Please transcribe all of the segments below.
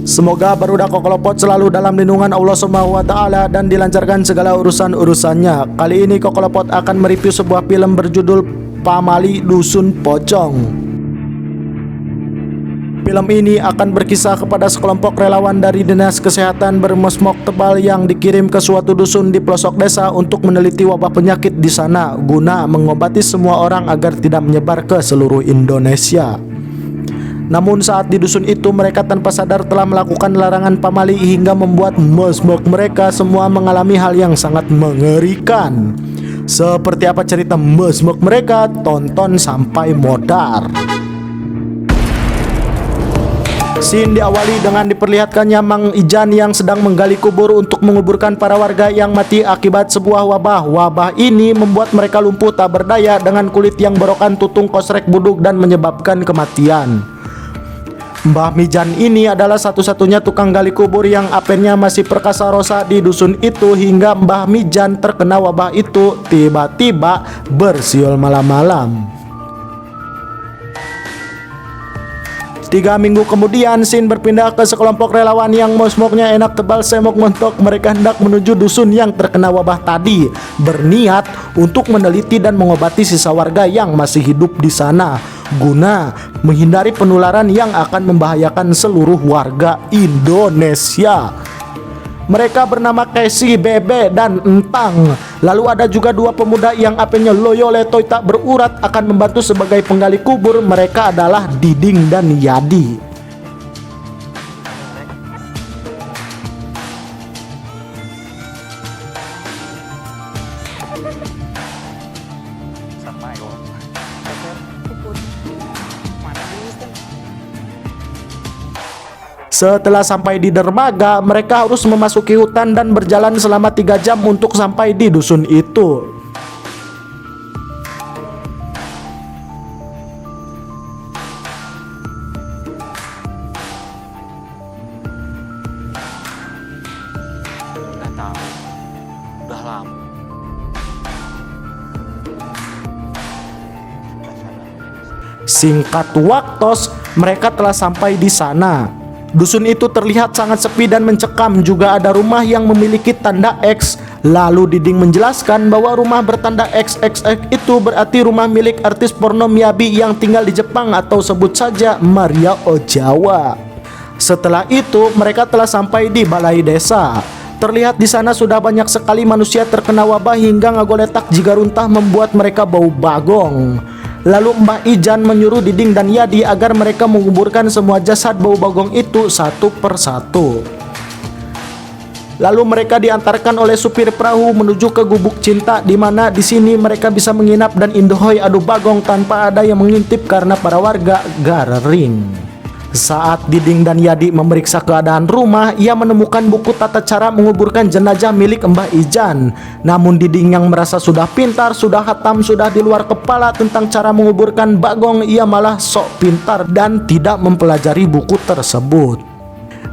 Semoga barudak Kokolopot selalu dalam lindungan Allah Subhanahu wa taala dan dilancarkan segala urusan-urusannya. Kali ini Kokolopot akan mereview sebuah film berjudul Pamali Dusun Pocong. Film ini akan berkisah kepada sekelompok relawan dari Dinas Kesehatan bermesmok tebal yang dikirim ke suatu dusun di pelosok desa untuk meneliti wabah penyakit di sana guna mengobati semua orang agar tidak menyebar ke seluruh Indonesia. Namun saat di dusun itu mereka tanpa sadar telah melakukan larangan pamali hingga membuat mesmok mereka semua mengalami hal yang sangat mengerikan. Seperti apa cerita mesmok mereka? Tonton sampai modar. Scene diawali dengan diperlihatkannya Mang Ijan yang sedang menggali kubur untuk menguburkan para warga yang mati akibat sebuah wabah. Wabah ini membuat mereka lumpuh tak berdaya dengan kulit yang berokan, tutung, kosrek, buduk dan menyebabkan kematian. Mbah Mijan ini adalah satu-satunya tukang gali kubur yang apennya masih perkasa rosa di dusun itu hingga Mbah Mijan terkena wabah itu tiba-tiba bersiul malam-malam. 3 minggu kemudian scene berpindah ke sekelompok relawan yang mosmoknya enak tebal semok mentok. Mereka hendak menuju dusun yang terkena wabah tadi, berniat untuk meneliti dan mengobati sisa warga yang masih hidup di sana guna menghindari penularan yang akan membahayakan seluruh warga Indonesia. Mereka bernama Casey, Bebe, dan Entang. Lalu ada juga 2 pemuda yang apenya loyo letoy tak berurat akan membantu sebagai penggali kubur. Mereka adalah Diding dan Yadi. Setelah sampai di dermaga, mereka harus memasuki hutan dan berjalan selama 3 jam untuk sampai di dusun itu. Nggak tahu, udah lama. Singkat waktu, mereka telah sampai di sana. Dusun itu terlihat sangat sepi dan mencekam. Juga ada rumah yang memiliki tanda X. Lalu Diding menjelaskan bahwa rumah bertanda XXX itu berarti rumah milik artis porno Miyabi yang tinggal di Jepang atau sebut saja Maria Ozawa. Setelah itu mereka telah sampai di balai desa. Terlihat di sana sudah banyak sekali manusia terkena wabah hingga ngagoletak jika runtah membuat mereka bau bagong. Lalu Mbah Ijan menyuruh Diding dan Yadi agar mereka menguburkan semua jasad bau bagong itu satu persatu. Lalu mereka diantarkan oleh supir perahu menuju ke Gubuk Cinta, di mana di sini mereka bisa menginap dan indohoy adu bagong tanpa ada yang mengintip karena para warga garing. Saat Diding dan Yadi memeriksa keadaan rumah, ia menemukan buku tata cara menguburkan jenazah milik Mbah Ijan. Namun Diding yang merasa sudah pintar, sudah hatam, sudah di luar kepala tentang cara menguburkan bagong, ia malah sok pintar dan tidak mempelajari buku tersebut.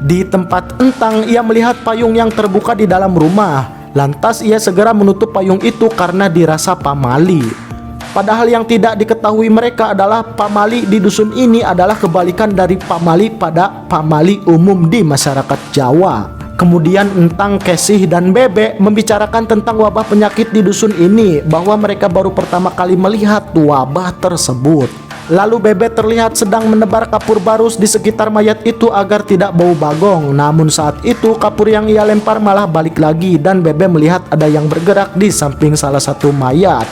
Di tempat Entang, ia melihat payung yang terbuka di dalam rumah. Lantas ia segera menutup payung itu karena dirasa pamali. Padahal yang tidak diketahui mereka adalah pamali di dusun ini adalah kebalikan dari pamali pada pamali umum di masyarakat Jawa. Kemudian Entang, Casey, dan Bebe membicarakan tentang wabah penyakit di dusun ini, bahwa mereka baru pertama kali melihat wabah tersebut. Lalu Bebe terlihat sedang menebar kapur barus di sekitar mayat itu agar tidak bau bagong. Namun saat itu kapur yang ia lempar malah balik lagi dan Bebe melihat ada yang bergerak di samping salah satu mayat.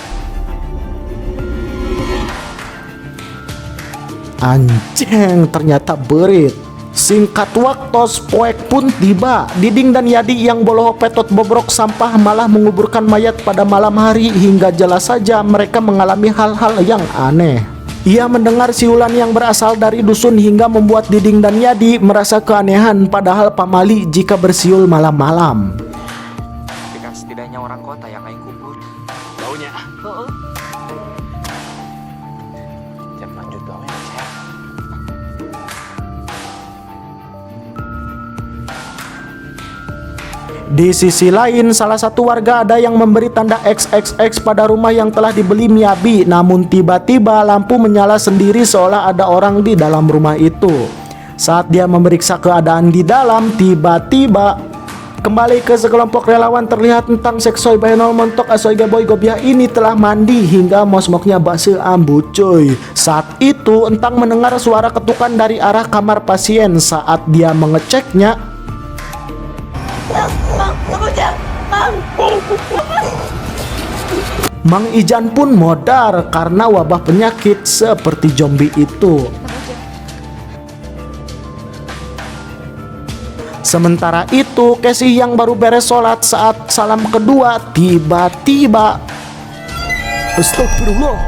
Anjing, ternyata berit. Singkat waktu, poek pun tiba. Diding dan Yadi yang boloho petot bobrok sampah malah menguburkan mayat pada malam hari hingga jelas saja mereka mengalami hal-hal yang aneh. Ia mendengar siulan yang berasal dari dusun hingga membuat Diding dan Yadi merasa keanehan, padahal pamali jika bersiul malam-malam. Tapi kan setidaknya orang kota yang kayak kubur. Baunya. Jam lanjut baunya. Di sisi lain, salah satu warga ada yang memberi tanda XXX pada rumah yang telah dibeli Miyabi. Namun tiba-tiba lampu menyala sendiri seolah ada orang di dalam rumah itu. Saat dia memeriksa keadaan di dalam, tiba-tiba kembali ke sekelompok relawan terlihat tentang seksoi bayanol montok asoi gaboy gobiah ini telah mandi hingga mosmoknya base ambu coy. Saat itu Entang mendengar suara ketukan dari arah kamar pasien. Saat dia mengeceknya, Mang Ijan pun modar karena wabah penyakit seperti zombie itu. Sementara itu, Casey yang baru beres sholat saat salam kedua tiba-tiba, astagfirullah,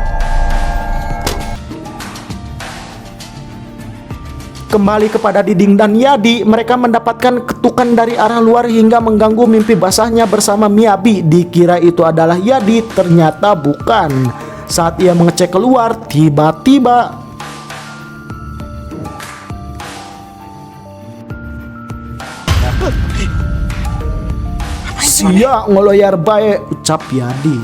kembali kepada Diding dan Yadi. Mereka mendapatkan ketukan dari arah luar hingga mengganggu mimpi basahnya bersama Miyabi. Dikira itu adalah Yadi, ternyata bukan. Saat ia mengecek keluar, tiba-tiba sia ngoloyar bae, ucap Yadi.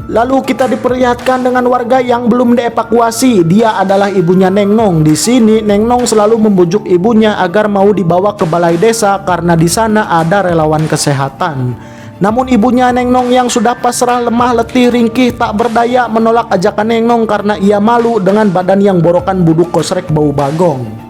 Lalu kita diperlihatkan dengan warga yang belum dievakuasi. Dia adalah ibunya Neng Nong. Di sini Neng Nong selalu membujuk ibunya agar mau dibawa ke balai desa karena di sana ada relawan kesehatan. Namun ibunya Neng Nong yang sudah pasrah, lemah, letih, ringkih, tak berdaya menolak ajakan Neng Nong karena ia malu dengan badan yang borokan buduk kosrek bau bagong.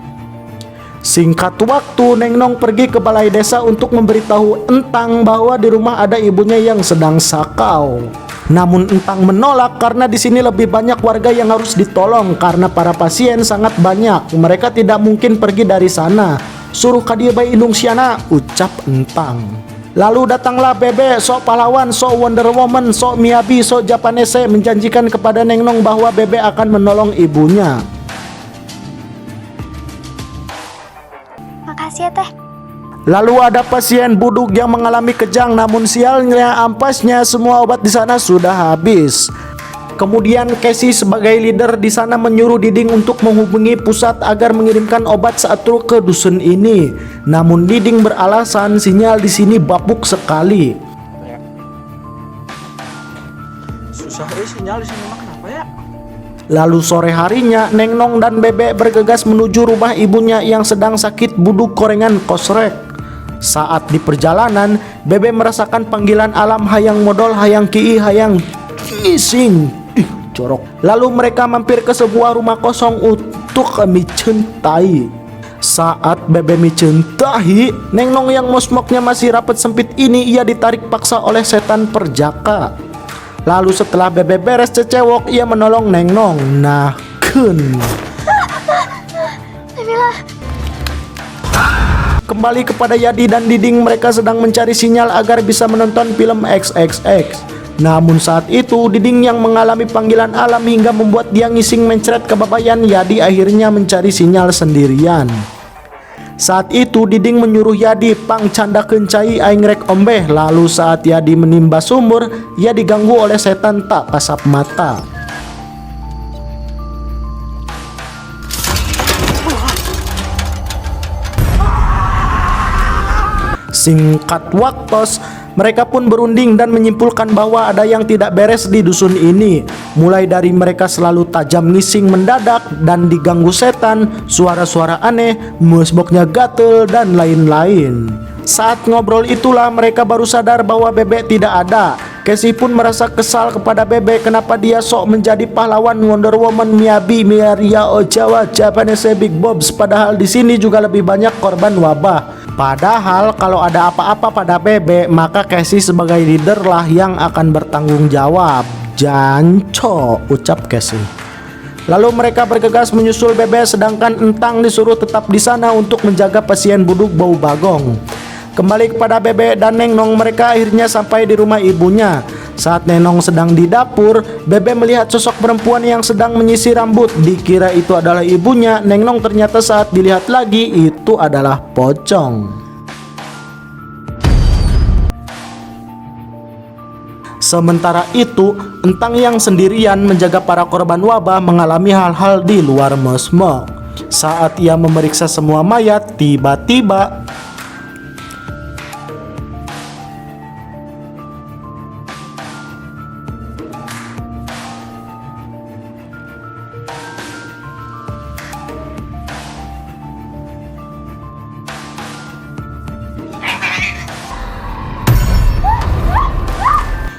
Singkat waktu, Neng Nong pergi ke balai desa untuk memberitahu Entang bahwa di rumah ada ibunya yang sedang sakau. Namun Entang menolak karena di sini lebih banyak warga yang harus ditolong karena para pasien sangat banyak. Mereka tidak mungkin pergi dari sana. Suruh kadia bayi indung siana, ucap Entang. Lalu datanglah Bebe, sok pahlawan, sok Wonder Woman, sok Miyabi, sok Japanese menjanjikan kepada Neng Nong bahwa Bebe akan menolong ibunya. Makasih ya teh. Lalu ada pasien buduk yang mengalami kejang, namun sialnya ampasnya semua obat di sana sudah habis. Kemudian Casey sebagai leader di sana menyuruh Diding untuk menghubungi pusat agar mengirimkan obat saat truk ke dusun ini. Namun Diding beralasan sinyal di sini bapuk sekali. Susah sinyal di sini mah, kenapa ya? Lalu sore harinya Neng Nong dan Bebe bergegas menuju rumah ibunya yang sedang sakit buduk korengan kosrek. Saat di perjalanan, Bebe merasakan panggilan alam hayang modal, hayang ki'i, hayang ngising. Corok. Lalu mereka mampir ke sebuah rumah kosong untuk mencintai. Saat Bebe mencintai, Neng Nong yang mosmoknya masih rapat sempit ini ia ditarik paksa oleh setan perjaka. Lalu setelah Bebe beres cecewok, ia menolong Neng Nong. Nah, kembali kepada Yadi dan Diding, mereka sedang mencari sinyal agar bisa menonton film XXX. Namun saat itu Diding yang mengalami panggilan alam hingga membuat dia ngising mencret kebabayan. Yadi akhirnya mencari sinyal sendirian. Saat itu Diding menyuruh Yadi pang canda kencai aing rek ombeh. Lalu saat Yadi menimba sumur, ia diganggu oleh setan tak kasat mata. Singkat waktu, mereka pun berunding dan menyimpulkan bahwa ada yang tidak beres di dusun ini. Mulai dari mereka selalu tajam ngising mendadak dan diganggu setan, suara-suara aneh, musboknya gatel, dan lain-lain. Saat ngobrol itulah mereka baru sadar bahwa Bebe tidak ada. Casey pun merasa kesal kepada Bebe kenapa dia sok menjadi pahlawan Wonder Woman, Miyabi, Miaria, Ojawa, Japanese, Big Bobs, padahal di sini juga lebih banyak korban wabah. Padahal kalau ada apa-apa pada Bebe, maka Casey sebagai leader lah yang akan bertanggung jawab. Janco, ucap Casey. Lalu mereka bergegas menyusul Bebe, sedangkan Entang disuruh tetap di sana untuk menjaga pasien buduk bau bagong. Kembali kepada Bebe dan Neng Nong, mereka akhirnya sampai di rumah ibunya. Saat Neng Nong sedang di dapur, Bebe melihat sosok perempuan yang sedang menyisir rambut. Dikira itu adalah ibunya. Neng Nong ternyata saat dilihat lagi itu adalah pocong. Sementara itu, Entang yang sendirian menjaga para korban wabah mengalami hal-hal di luar mosmok. Saat ia memeriksa semua mayat, tiba-tiba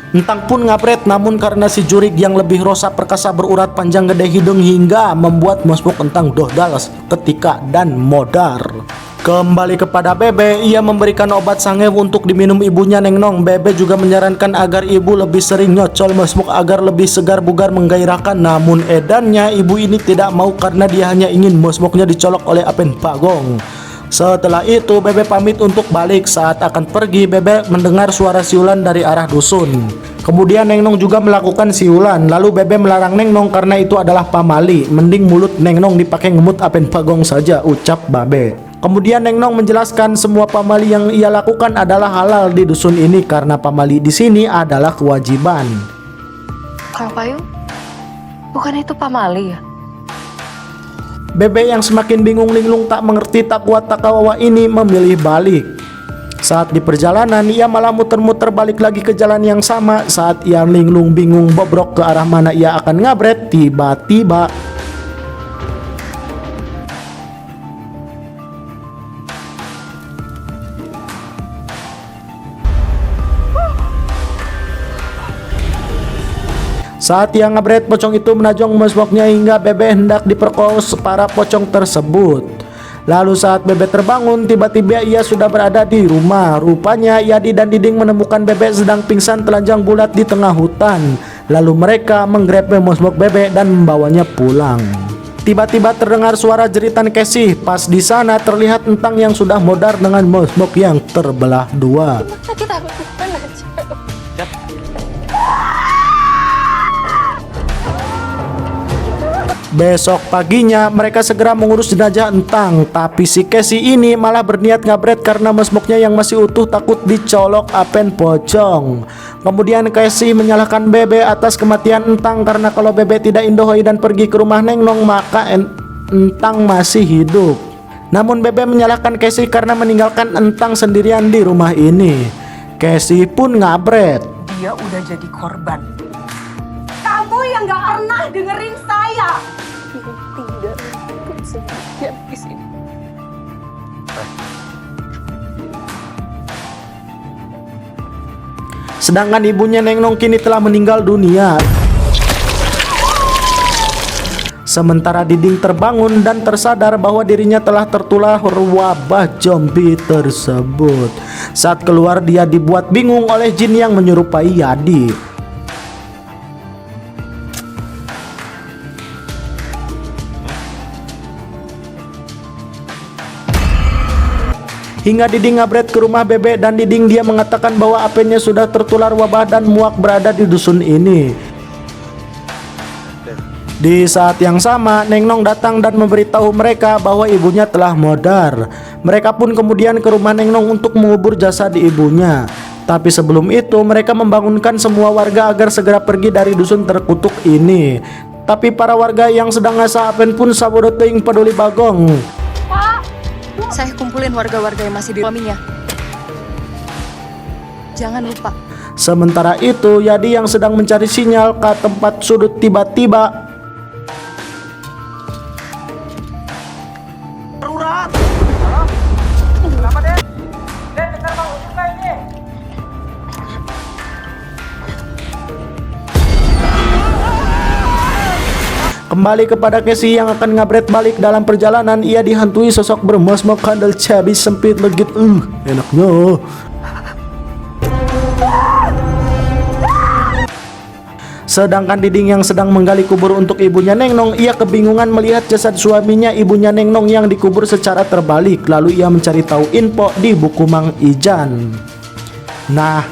Entang pun ngabret, namun karena si jurig yang lebih rosa perkasa berurat panjang gede hidung hingga membuat Mosmok Entang dohdal ketika dan modar. Kembali kepada Bebe, ia memberikan obat sange untuk diminum ibunya Neng Nong. Bebe juga menyarankan agar ibu lebih sering nyocol Mosmok agar lebih segar bugar menggairahkan. Namun edannya ibu ini tidak mau karena dia hanya ingin Mosmoknya dicolok oleh Apen Pagong. Setelah itu Bebe pamit untuk balik. Saat akan pergi, Bebe mendengar suara siulan dari arah dusun. Kemudian Neng Nong juga melakukan siulan. Lalu Bebe melarang Neng Nong karena itu adalah pamali. Mending mulut Neng Nong dipakai ngemut Apen Pagong saja, ucap Babe. Kemudian Neng Nong menjelaskan semua pamali yang ia lakukan adalah halal di dusun ini karena pamali di sini adalah kewajiban. Kang Payung, bukan itu pamali ya? Bebe yang semakin bingung linglung tak mengerti tak kuat tak kawawa ini memilih balik. Saat di perjalanan ia malah muter-muter balik lagi ke jalan yang sama. Saat ia linglung bingung bobrok ke arah mana ia akan ngabret, tiba-tiba saat ia ngabret, pocong itu menajong Mosmoknya hingga Bebe hendak diperkosa para pocong tersebut. Lalu saat Bebe terbangun, tiba-tiba ia sudah berada di rumah. Rupanya Yadi dan Diding menemukan Bebe sedang pingsan telanjang bulat di tengah hutan. Lalu mereka menggrab Mosmok Bebe dan membawanya pulang. Tiba-tiba terdengar suara jeritan Casey. Pas di sana terlihat Entang yang sudah modar dengan Mosmok yang terbelah dua. Kita bukan aja. Besok paginya mereka segera mengurus jenazah Entang. Tapi si Casey ini malah berniat ngabret karena Mosmoknya yang masih utuh takut dicolok Apen pocong. Kemudian Casey menyalahkan Bebe atas kematian Entang karena kalau Bebe tidak indohoi dan pergi ke rumah Neng Nong maka Entang masih hidup. Namun Bebe menyalahkan Casey karena meninggalkan Entang sendirian di rumah ini. Casey pun ngabret. Dia udah jadi korban. Kamu yang gak pernah dengerin saya. Tidak untuk sendirian di sini. Sedangkan ibunya Neng Nong kini telah meninggal dunia. Sementara Diding terbangun dan tersadar bahwa dirinya telah tertular wabah zombie tersebut. Saat keluar dia dibuat bingung oleh jin yang menyerupai Yadi. Hingga Diding ngabret ke rumah Bebe dan Diding dia mengatakan bahwa Apennya sudah tertular wabah dan muak berada di dusun ini. Di saat yang sama Neng Nong datang dan memberitahu mereka bahwa ibunya telah modar. Mereka pun kemudian ke rumah Neng Nong untuk mengubur jasad ibunya. Tapi sebelum itu mereka membangunkan semua warga agar segera pergi dari dusun terkutuk ini. Tapi para warga yang sedang ngasah Apen pun sabodo teuing peduli bagong. Saya kumpulin warga-warga yang masih di suaminya. Jangan lupa. Sementara itu Yadi yang sedang mencari sinyal ke tempat sudut tiba-tiba Darurat. Kenapa deh? Dengar bang, juga ini. kembali kepada Casey yang akan ngabret balik. Dalam perjalanan ia dihantui sosok bermosmok kandel cabai sempit legit. Enaknya. Sedangkan Diding yang sedang menggali kubur untuk ibunya Neng Nong, ia kebingungan melihat jasad suaminya ibunya Neng Nong yang dikubur secara terbalik. Lalu ia mencari tahu info di buku Mang Ijan. Nah,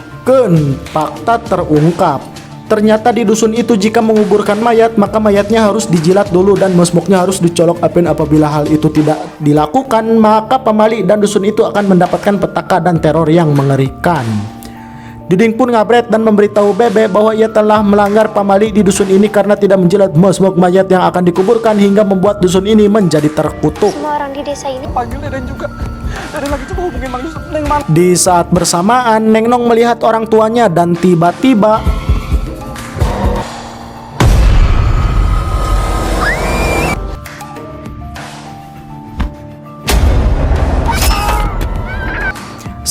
fakta terungkap. Ternyata di dusun itu jika menguburkan mayat maka mayatnya harus dijilat dulu dan mosmoknya harus dicolok Apen. Apabila hal itu tidak dilakukan maka pemali dan dusun itu akan mendapatkan petaka dan teror yang mengerikan. Diding pun ngabret dan memberitahu Bebe bahwa ia telah melanggar pamali di dusun ini karena tidak menjilat mosmok mayat yang akan dikuburkan hingga membuat dusun ini menjadi terkutuk. Semua orang di desa ini Panggil Deden juga. Deden lagi coba hubungin Mang Yusuf. Neng Man. Di saat bersamaan Neng Nong melihat orang tuanya dan tiba-tiba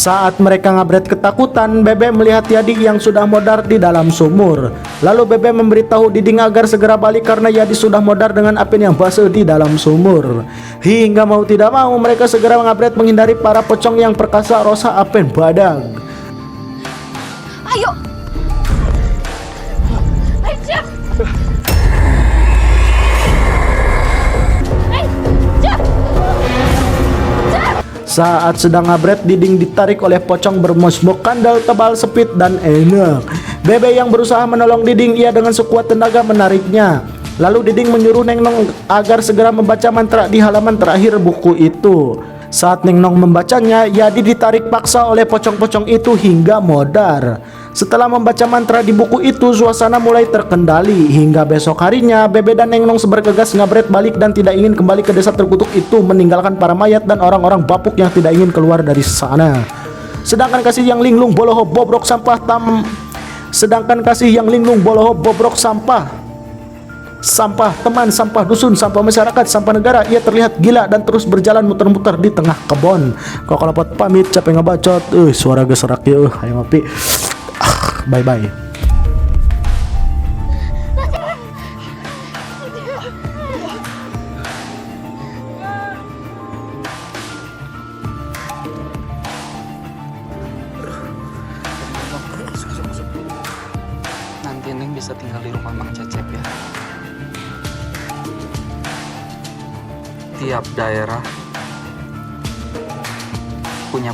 Saat mereka ngabret ketakutan, Bebe melihat Yadi yang sudah modar di dalam sumur. Lalu Bebe memberitahu Diding agar segera balik karena Yadi sudah modar dengan apin yang basuh di dalam sumur. Hingga mau tidak mau mereka segera ngabret menghindari para pocong yang perkasa rosa apin badak. Ayo! Ayo, Jeff! Jeff! Saat sedang ngabret, Diding ditarik oleh pocong bermosbok kandal tebal sepit dan enak. Bebe yang berusaha menolong Diding, ia dengan sekuat tenaga menariknya. Lalu Diding menyuruh Neng Nong agar segera membaca mantra di halaman terakhir buku itu. Saat Neng Nong membacanya, Yadi ditarik paksa oleh pocong-pocong itu hingga modar. Setelah membaca mantra di buku itu, suasana mulai terkendali. Hingga besok harinya, Bebe dan Neng Nong bergegas ngabret balik dan tidak ingin kembali ke desa terkutuk itu, meninggalkan para mayat dan orang-orang bapuk yang tidak ingin keluar dari sana. Sedangkan kasih yang linglung boloho bobrok sampah teman, sampah dusun, sampah masyarakat, sampah negara, ia terlihat gila dan terus berjalan muter-muter di tengah kebon. Kok kalau buat pamit capek ngebacot, suara geserak ya, ayo ngopi. Bye bye. Nanti Neng bisa tinggal di rumah Mang Cecep ya. Tiap daerah punya